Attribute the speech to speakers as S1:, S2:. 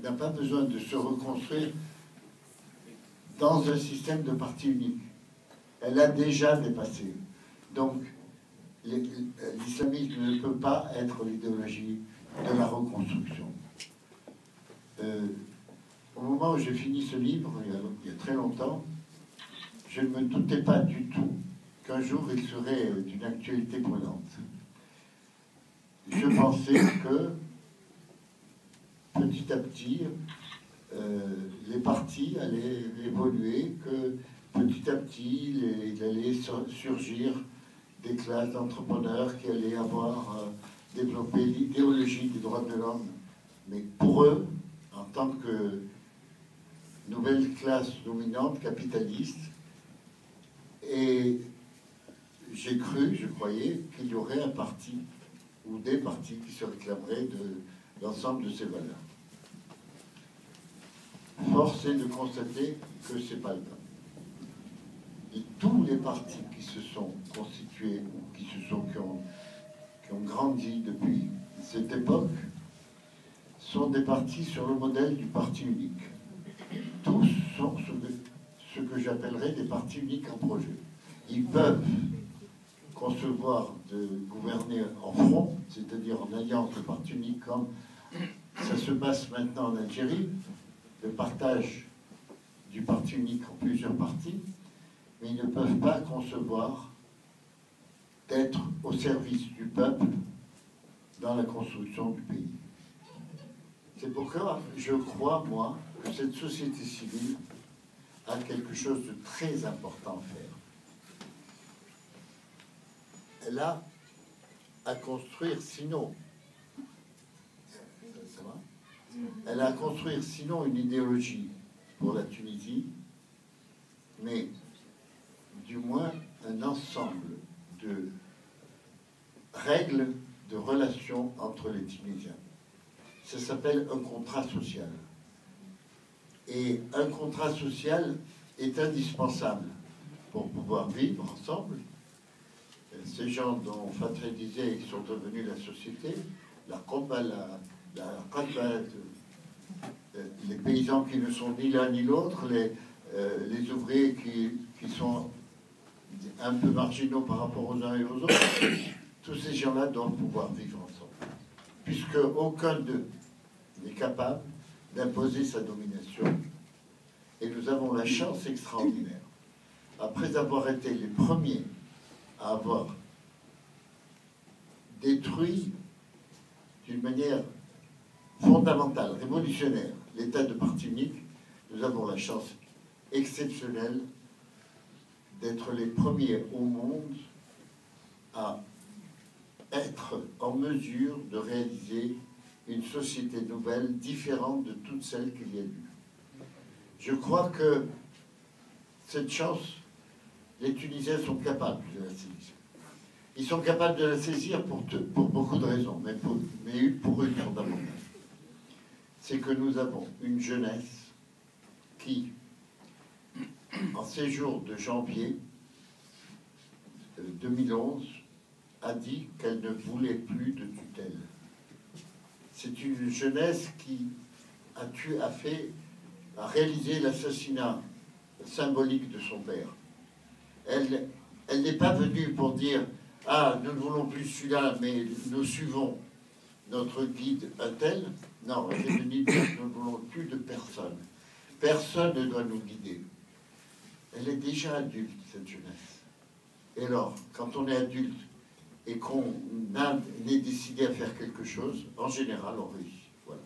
S1: n'a pas besoin de se reconstruire dans un système de parti unique. Elle a déjà dépassé. Donc, l'islamisme ne peut pas être l'idéologie de la reconstruction. Au moment où j'ai fini ce livre, il y a très longtemps, je ne me doutais pas du tout qu'un jour il serait d'une actualité brûlante. Je pensais que petit à petit, les partis allaient évoluer, que petit à petit, il allait surgir des classes d'entrepreneurs qui allaient avoir développé l'idéologie des droits de l'homme. Mais pour eux, en tant que nouvelle classe dominante, capitaliste, et j'ai cru, je croyais, qu'il y aurait un parti ou des partis qui se réclameraient de l'ensemble de ces valeurs. Force est de constater que ce n'est pas le cas. Et tous les partis qui se sont constitués ou qui ont grandi depuis cette époque sont des partis sur le modèle du parti unique. Tous sont ce que j'appellerais des partis uniques en projet. Ils peuvent concevoir de gouverner en front, c'est-à-dire en alliance de partis uniques, comme ça se passe maintenant en Algérie, le partage du parti unique en plusieurs partis, mais ils ne peuvent pas concevoir d'être au service du peuple dans la construction du pays. C'est pourquoi je crois, moi, que cette société civile a quelque chose de très important à faire. Elle a à construire, sinon, ça va ? Elle a à construire, sinon, une idéologie pour la Tunisie, mais du moins un ensemble de règles de relations entre les Tunisiens. Ça s'appelle un contrat social. Et un contrat social est indispensable pour pouvoir vivre ensemble. Ces gens dont Fatré disait qu'ils sont devenus la société, la Qobba, la Qadba, les paysans qui ne sont ni l'un ni l'autre, les ouvriers qui sont un peu marginaux par rapport aux uns et aux autres, tous ces gens-là doivent pouvoir vivre ensemble, puisque aucun d'eux n'est capable d'imposer sa domination. Et nous avons la chance extraordinaire, après avoir été les premiers à avoir détruit d'une manière fondamentale, révolutionnaire, l'état de parti unique, nous avons la chance exceptionnelle d'être les premiers au monde à être en mesure de réaliser une société nouvelle différente de toutes celles qu'il y a eu. Je crois que cette chance, les Tunisiens sont capables de la saisir. Ils sont capables de la saisir pour beaucoup de raisons, mais pour une fondamentale. C'est que nous avons une jeunesse qui, en séjour de janvier 2011, a dit qu'elle ne voulait plus de tutelle. C'est une jeunesse qui a réalisé l'assassinat symbolique de son père. Elle n'est pas venue pour dire « Ah, nous ne voulons plus celui-là, mais nous suivons notre guide un tel ». Non, elle est venue dire « Nous ne voulons plus de personne. Personne ne doit nous guider ». Elle est déjà adulte, cette jeunesse. Et alors, quand on est adulte et qu'on est décidé à faire quelque chose, en général, on réussit. Voilà.